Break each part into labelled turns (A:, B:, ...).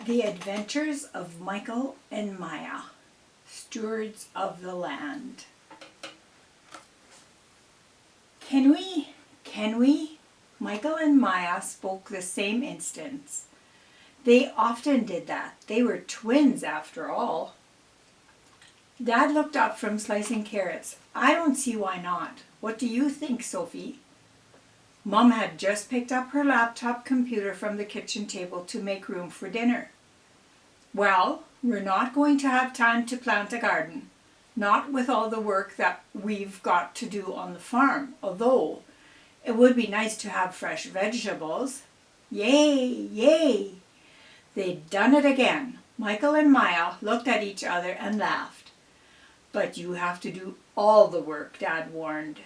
A: The Adventures of Michael and Maya, Stewards of the Land. Can we? Michael and Maya spoke the same instant. They often did that. They were twins after all. Dad looked up from slicing carrots. I don't see why not. What do you think, Sophie? Mom had just picked up her laptop computer from the kitchen table to make room for dinner. Well, we're not going to have time to plant a garden. Not with all the work that we've got to do on the farm, although it would be nice to have fresh vegetables. Yay, yay! They'd done it again. Michael and Maya looked at each other and laughed. But you have to do all the work, Dad warned.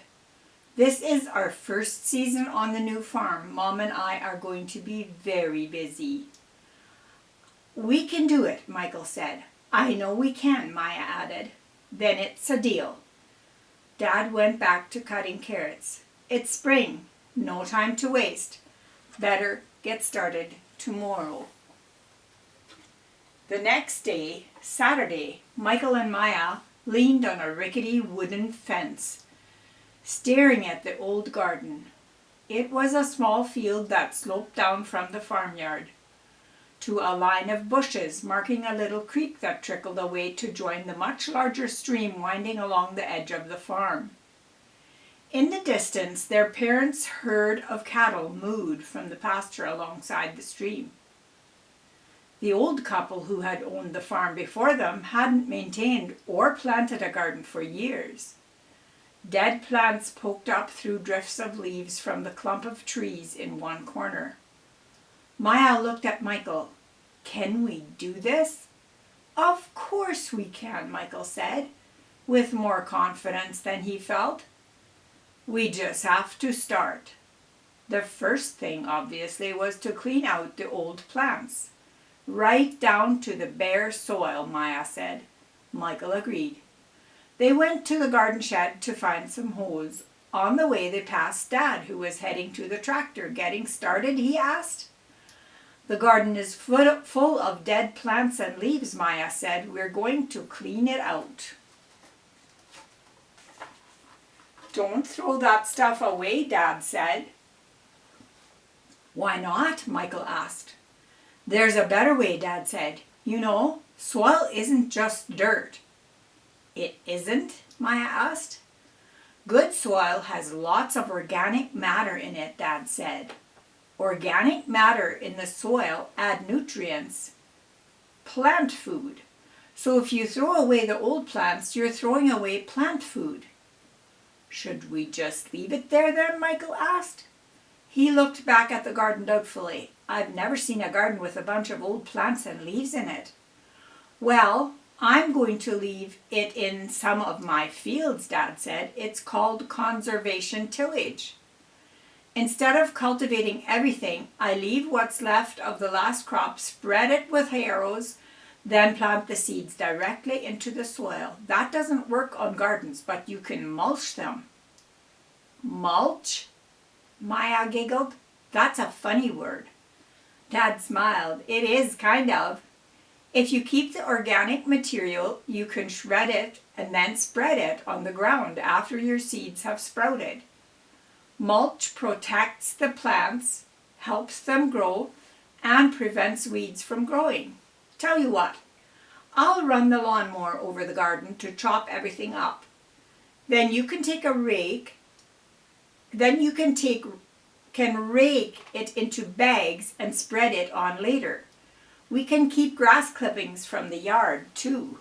A: This is our first season on the new farm. Mom and I are going to be very busy. We can do it, Michael said. I know we can, Maya added. Then it's a deal. Dad went back to cutting carrots. It's spring. No time to waste. Better get started tomorrow. The next day, Saturday, Michael and Maya leaned on a rickety wooden fence, staring at the old garden. It was a small field that sloped down from the farmyard to a line of bushes marking a little creek that trickled away to join the much larger stream winding along the edge of the farm. In the distance, their parents' herd of cattle mooed from the pasture alongside the stream. The old couple who had owned the farm before them hadn't maintained or planted a garden for years. Dead plants poked up through drifts of leaves from the clump of trees in one corner. Maya looked at Michael. Can we do this? Of course we can, Michael said, with more confidence than he felt. We just have to start. The first thing, obviously, was to clean out the old plants. Right down to the bare soil, Maya said. Michael agreed. They went to the garden shed to find some hose. On the way they passed Dad, who was heading to the tractor. Getting started, he asked. The garden is full of dead plants and leaves, Maya said. We're going to clean it out. Don't throw that stuff away, Dad said. Why not? Michael asked. There's a better way, Dad said. You know, soil isn't just dirt. It isn't? Maya asked. Good soil has lots of organic matter in it, Dad said. Organic matter in the soil add nutrients, plant food. So if you throw away the old plants, you're throwing away plant food. Should we just leave it there then? Michael asked. He looked back at the garden doubtfully. I've never seen a garden with a bunch of old plants and leaves in it. Well, I'm going to leave it in some of my fields, Dad said. It's called conservation tillage. Instead of cultivating everything, I leave what's left of the last crop, spread it with harrows, then plant the seeds directly into the soil. That doesn't work on gardens, but you can mulch them. Mulch? Maya giggled. That's a funny word. Dad smiled. It is, kind of. If you keep the organic material, you can shred it and then spread it on the ground after your seeds have sprouted. Mulch protects the plants, helps them grow, and prevents weeds from growing. Tell you what, I'll run the lawnmower over the garden to chop everything up. Then you can take a rake. Can rake it into bags and spread it on later. We can keep grass clippings from the yard too.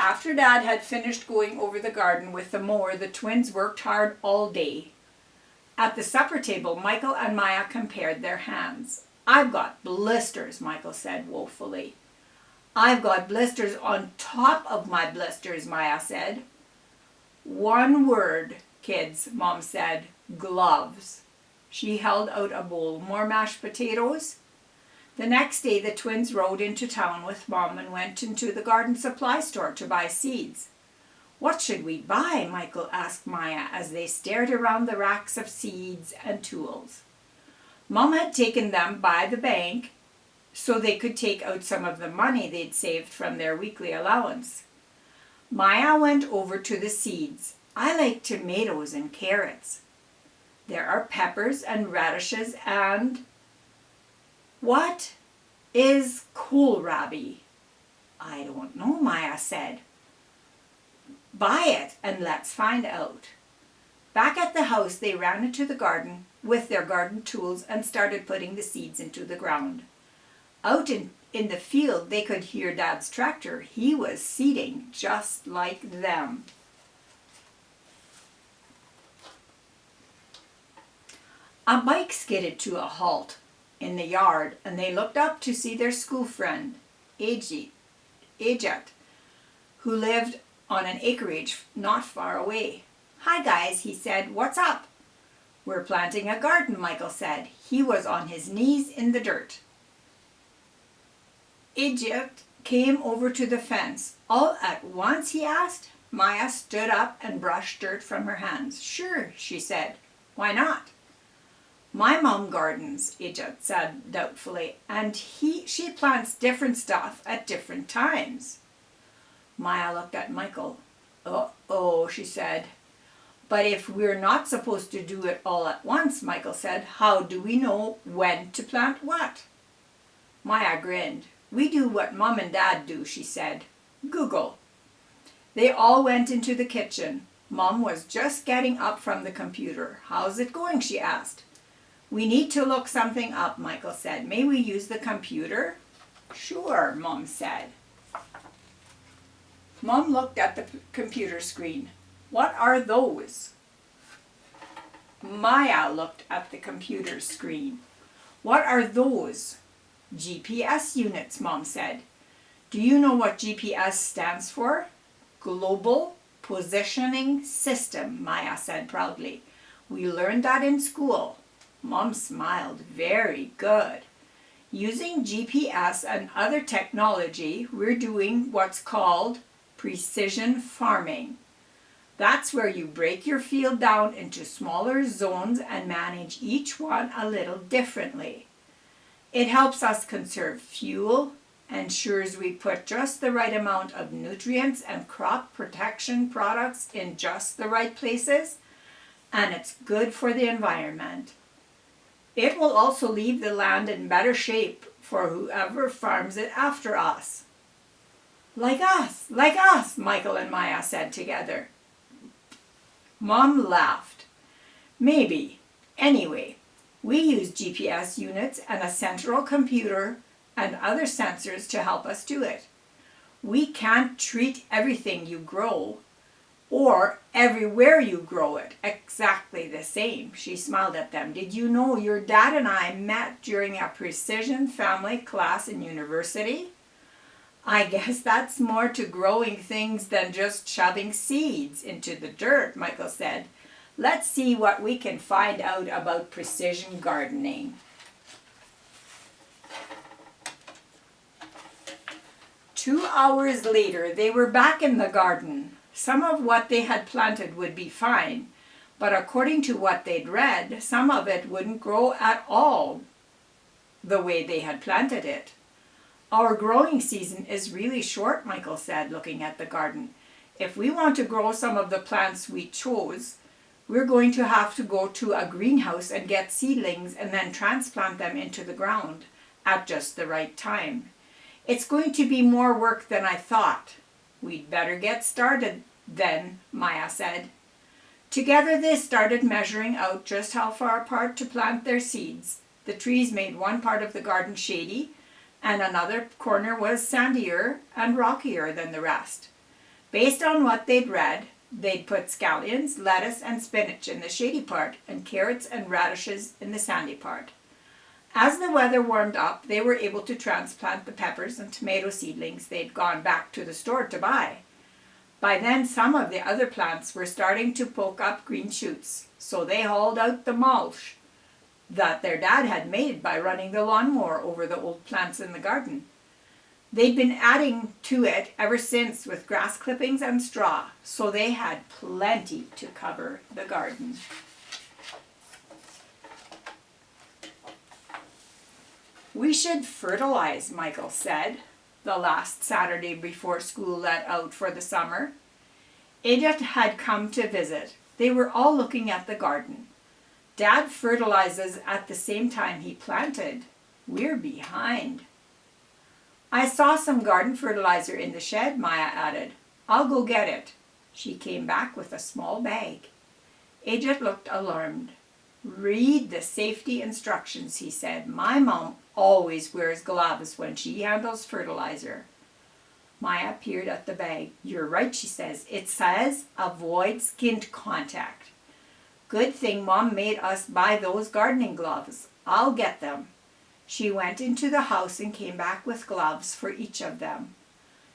A: After Dad had finished going over the garden with the mower, the twins worked hard all day. At the supper table, Michael and Maya compared their hands. I've got blisters, Michael said woefully. I've got blisters on top of my blisters, Maya said. One word, kids, Mom said. Gloves. She held out a bowl. More mashed potatoes? The next day the twins rode into town with Mom and went into the garden supply store to buy seeds. What should we buy? Michael asked Maya as they stared around the racks of seeds and tools. Mom had taken them by the bank so they could take out some of the money they'd saved from their weekly allowance. Maya went over to the seeds. I like tomatoes and carrots. There are peppers and radishes and... What is kohlrabi? I don't know, Maya said. Buy it and let's find out. Back at the house, they ran into the garden with their garden tools and started putting the seeds into the ground. Out in the field, they could hear Dad's tractor. He was seeding just like them. A bike skidded to a halt in the yard, and they looked up to see their school friend, Ajit, who lived on an acreage not far away. "Hi guys," he said. "What's up?" "We're planting a garden," Michael said. He was on his knees in the dirt. Ajit came over to the fence. "All at once?" he asked. Maya stood up and brushed dirt from her hands. "Sure," she said. "Why not?" "My mom gardens," Ajit said doubtfully, "and she plants different stuff at different times." Maya looked at Michael. "Oh," she said. "But if we're not supposed to do it all at once," Michael said, "how do we know when to plant what?" Maya grinned. "We do what Mom and Dad do," she said. "Google." They all went into the kitchen. Mom was just getting up from the computer. "How's it going?" she asked. "We need to look something up," Michael said. "May we use the computer?" "Sure," Mom said. Mom looked at the computer screen. "What are those?" Maya looked at the computer screen. "What are those?" "GPS units," Mom said. "Do you know what GPS stands for?" "Global Positioning System," Maya said proudly. "We learned that in school." Mom smiled. "Very good. Using GPS and other technology, we're doing what's called precision farming. That's where you break your field down into smaller zones and manage each one a little differently. It helps us conserve fuel, ensures we put just the right amount of nutrients and crop protection products in just the right places, and it's good for the environment. It will also leave the land in better shape for whoever farms it after us." Like us, Michael and Maya said together. Mom laughed. "Maybe. Anyway, we use GPS units and a central computer and other sensors to help us do it. We can't treat everything you grow or everywhere you grow it exactly the same." She smiled at them. "Did you know your dad and I met during a precision family class in university?" "I guess that's more to growing things than just shoving seeds into the dirt," Michael said. "Let's see what we can find out about precision gardening." 2 hours later, they were back in the garden. Some of what they had planted would be fine, but according to what they'd read, some of it wouldn't grow at all the way they had planted it. "Our growing season is really short," Michael said, looking at the garden. "If we want to grow some of the plants we chose, we're going to have to go to a greenhouse and get seedlings and then transplant them into the ground at just the right time. It's going to be more work than I thought." "We'd better get started then," Maya said. Together they started measuring out just how far apart to plant their seeds. The trees made one part of the garden shady, and another corner was sandier and rockier than the rest. Based on what they'd read, they'd put scallions, lettuce, and spinach in the shady part, and carrots and radishes in the sandy part. As the weather warmed up, they were able to transplant the peppers and tomato seedlings they'd gone back to the store to buy. By then, some of the other plants were starting to poke up green shoots, so they hauled out the mulch that their dad had made by running the lawnmower over the old plants in the garden. They'd been adding to it ever since with grass clippings and straw, so they had plenty to cover the garden. We should fertilize, Michael said, the last Saturday before school let out for the summer. Edith had come to visit. They were all looking at the garden. Dad fertilizes at the same time he planted. We're behind. I saw some garden fertilizer in the shed, Maya added. I'll go get it. She came back with a small bag. Edith looked alarmed. Read the safety instructions, he said. My mom always wears gloves when she handles fertilizer. Maya peered at the bag. You're right, she says. It says avoid skin contact. Good thing Mom made us buy those gardening gloves. I'll get them. She went into the house and came back with gloves for each of them.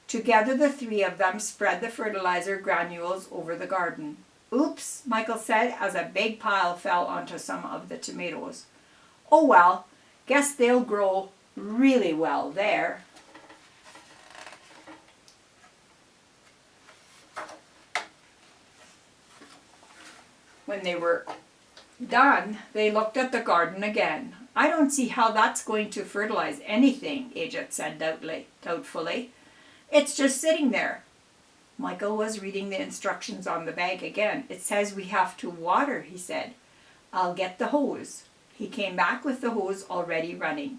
A: Together the three of them spread the fertilizer granules over the garden. Oops, Michael said as a big pile fell onto some of the tomatoes. Oh well, guess they'll grow really well there. When they were done, they looked at the garden again. I don't see how that's going to fertilize anything, Edith said doubtfully. It's just sitting there. Michael was reading the instructions on the bag again. It says we have to water, he said. I'll get the hose. He came back with the hose already running.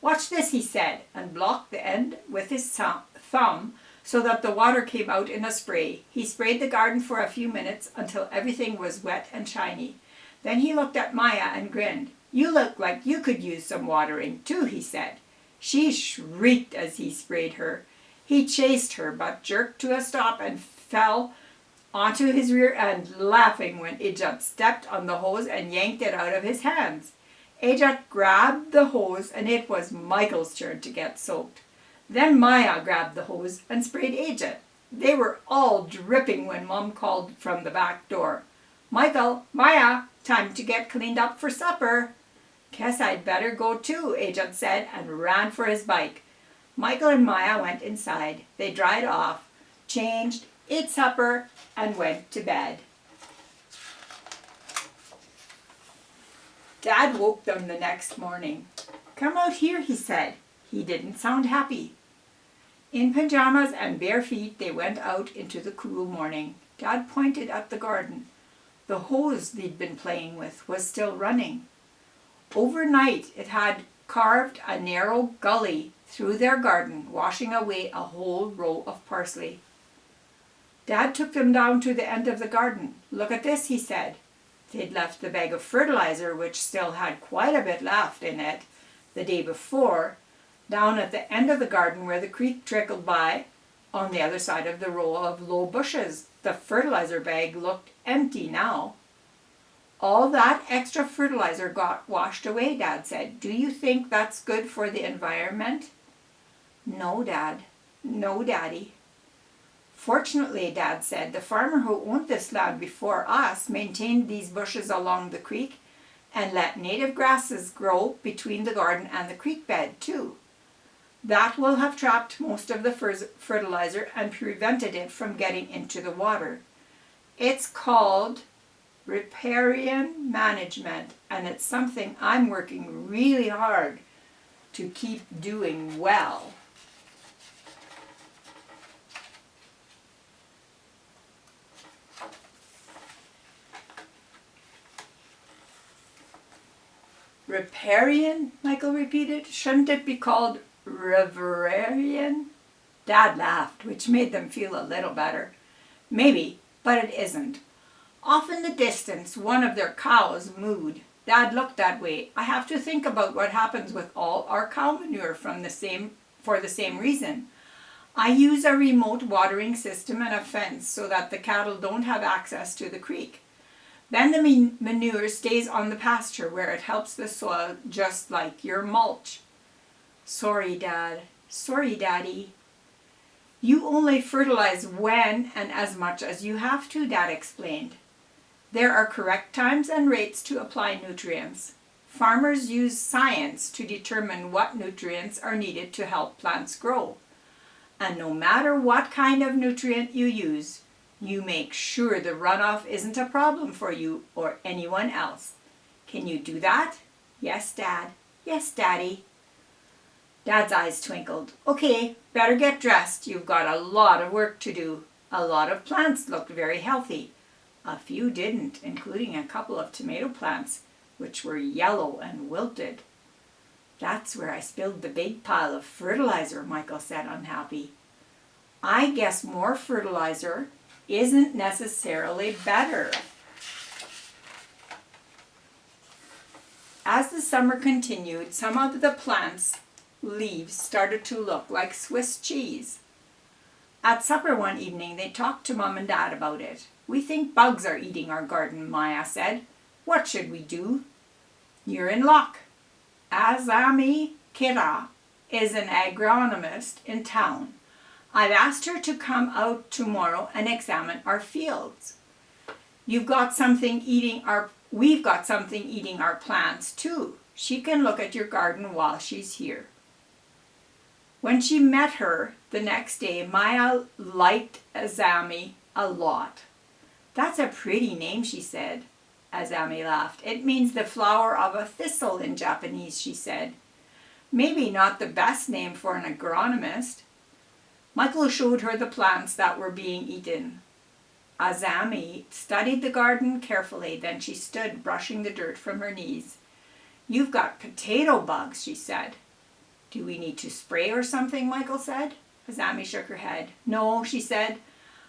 A: Watch this, he said, and blocked the end with his thumb so that the water came out in a spray. He sprayed the garden for a few minutes until everything was wet and shiny. Then he looked at Maya and grinned. You look like you could use some watering too, he said. She shrieked as he sprayed her. He chased her, but jerked to a stop and fell onto his rear end, laughing when Edith stepped on the hose and yanked it out of his hands. Edith grabbed the hose, and it was Michael's turn to get soaked. Then Maya grabbed the hose and sprayed Edith. They were all dripping when Mom called from the back door. Michael, Maya, time to get cleaned up for supper. Guess I'd better go too, Edith said, and ran for his bike. Michael and Maya went inside. They dried off, changed, ate supper, and went to bed. Dad woke them the next morning. Come out here, he said. He didn't sound happy. In pajamas and bare feet, they went out into the cool morning. Dad pointed at the garden. The hose they'd been playing with was still running. Overnight, it had carved a narrow gully through their garden, washing away a whole row of parsley. Dad took them down to the end of the garden. Look at this, he said. They'd left the bag of fertilizer, which still had quite a bit left in it, the day before, down at the end of the garden where the creek trickled by, on the other side of the row of low bushes. The fertilizer bag looked empty now. All that extra fertilizer got washed away, Dad said. Do you think that's good for the environment? No, Dad. No, Daddy. Fortunately, Dad said, the farmer who owned this land before us maintained these bushes along the creek and let native grasses grow between the garden and the creek bed too. That will have trapped most of the fertilizer and prevented it from getting into the water. It's called riparian management, and it's something I'm working really hard to keep doing well. Riparian, Michael repeated. Shouldn't it be called rivarian? Dad laughed, which made them feel a little better. Maybe, but it isn't. Off in the distance, one of their cows mooed. Dad looked that way. I have to think about what happens with all our cow manure for the same reason. I use a remote watering system and a fence so that the cattle don't have access to the creek. Then the manure stays on the pasture where it helps the soil, just like your mulch. Sorry, Dad. Sorry, Daddy. You only fertilize when and as much as you have to, Dad explained. There are correct times and rates to apply nutrients. Farmers use science to determine what nutrients are needed to help plants grow. And no matter what kind of nutrient you use, you make sure the runoff isn't a problem for you or anyone else. Can you do that? Yes, Dad. Yes, Daddy. Dad's eyes twinkled. Okay, better get dressed. You've got a lot of work to do. A lot of plants looked very healthy. A few didn't, including a couple of tomato plants, which were yellow and wilted. That's where I spilled the big pile of fertilizer, Michael said, unhappy. I guess more fertilizer isn't necessarily better. As the summer continued, some of the plants' leaves started to look like Swiss cheese. At supper one evening, they talked to Mom and Dad about it. We think bugs are eating our garden, Maya said. What should we do? You're in luck. Azami Kira is an agronomist in town. I've asked her to come out tomorrow and examine our fields. We've got something eating our plants too. She can look at your garden while she's here. When she met her the next day, Maya liked Azami a lot. That's a pretty name, she said. Azami laughed. It means the flower of a thistle in Japanese, she said. Maybe not the best name for an agronomist. Michael showed her the plants that were being eaten. Azami studied the garden carefully, then she stood brushing the dirt from her knees. You've got potato bugs, she said. Do we need to spray or something, Michael said. Azami shook her head. No, she said.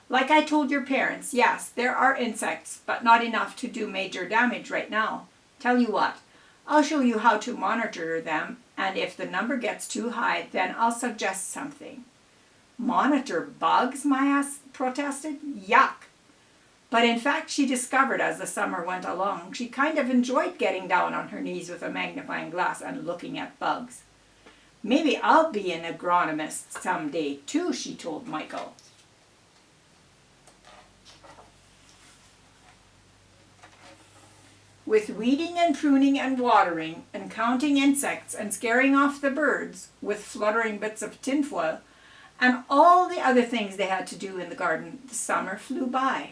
A: Like I told your parents, yes, there are insects, but not enough to do major damage right now. Tell you what, I'll show you how to monitor them, and if the number gets too high, then I'll suggest something. Monitor bugs, Maya protested. Yuck. But in fact, she discovered as the summer went along, she kind of enjoyed getting down on her knees with a magnifying glass and looking at bugs. Maybe I'll be an agronomist someday too, she told Michael. With weeding and pruning and watering and counting insects and scaring off the birds with fluttering bits of tinfoil and all the other things they had to do in the garden, the summer flew by.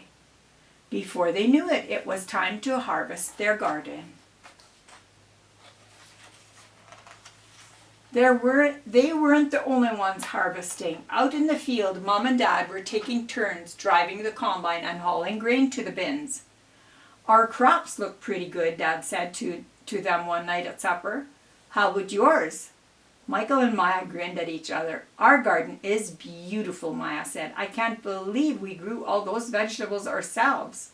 A: Before they knew it, it was time to harvest their garden. They weren't the only ones harvesting. Out in the field, Mom and Dad were taking turns driving the combine and hauling grain to the bins. Our crops look pretty good, Dad said to them one night at supper. How would yours? Michael and Maya grinned at each other. Our garden is beautiful, Maya said. I can't believe we grew all those vegetables ourselves.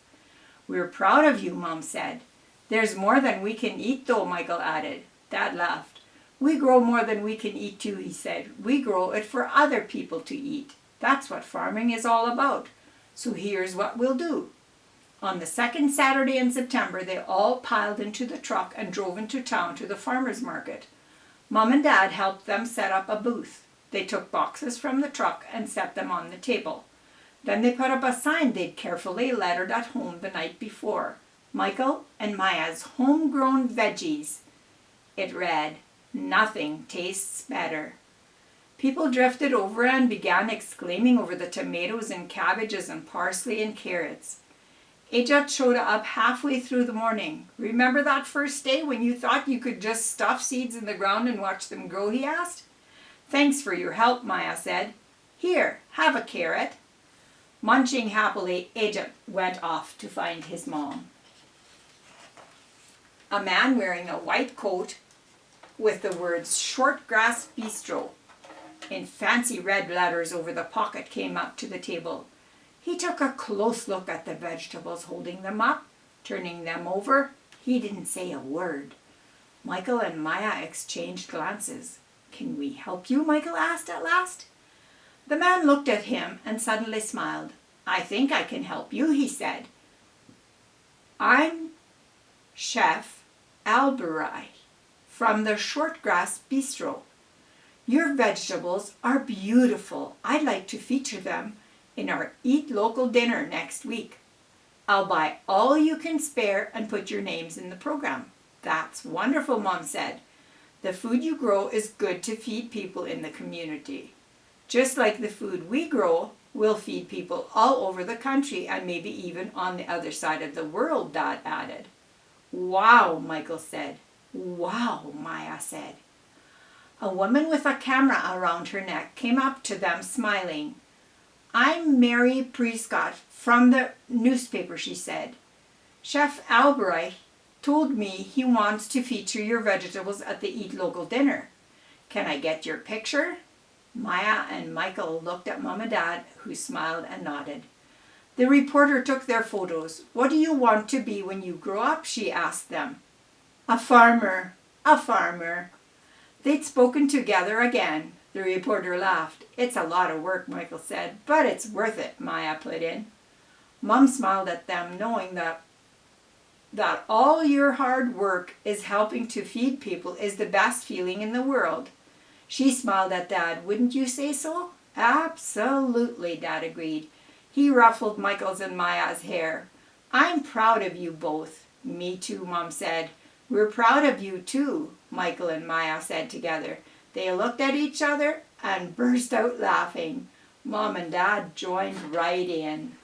A: We're proud of you, Mom said. There's more than we can eat, though, Michael added. Dad laughed. We grow more than we can eat, too, he said. We grow it for other people to eat. That's what farming is all about. So here's what we'll do. On the second Saturday in September, they all piled into the truck and drove into town to the farmer's market. Mom and Dad helped them set up a booth. They took boxes from the truck and set them on the table. Then they put up a sign they'd carefully lettered at home the night before. Michael and Maya's homegrown veggies. It read, "Nothing tastes better." People drifted over and began exclaiming over the tomatoes and cabbages and parsley and carrots. Ajat showed up halfway through the morning. Remember that first day when you thought you could just stuff seeds in the ground and watch them grow, he asked. Thanks for your help, Maya said. Here, have a carrot. Munching happily, Ajat went off to find his mom. A man wearing a white coat with the words Shortgrass Bistro in fancy red letters over the pocket came up to the table. He took a close look at the vegetables, holding them up, turning them over. He didn't say a word. Michael and Maya exchanged glances. Can we help you? Michael asked at last. The man looked at him and suddenly smiled. I think I can help you, he said. I'm Chef Alberai from the Shortgrass Bistro. Your vegetables are beautiful. I'd like to feature them in our Eat Local dinner next week. I'll buy all you can spare and put your names in the program. That's wonderful, Mom said. The food you grow is good to feed people in the community. Just like the food we grow will feed people all over the country and maybe even on the other side of the world, Dad added. Wow, Michael said. Wow, Maya said. A woman with a camera around her neck came up to them smiling. "I'm Mary Prescott from the newspaper," she said. "Chef Albright told me he wants to feature your vegetables at the Eat Local dinner. Can I get your picture?" Maya and Michael looked at Mom and Dad, who smiled and nodded. The reporter took their photos. "What do you want to be when you grow up?" she asked them. "A farmer, a farmer." They'd spoken together again. The reporter laughed. "It's a lot of work," Michael said, "but it's worth it," Maya put in. Mom smiled at them, knowing that all your hard work is helping to feed people is the best feeling in the world. She smiled at Dad. "Wouldn't you say so?" "Absolutely," Dad agreed. He ruffled Michael's and Maya's hair. "I'm proud of you both." "Me too," Mom said. "We're proud of you too," Michael and Maya said together. They looked at each other and burst out laughing. Mom and Dad joined right in.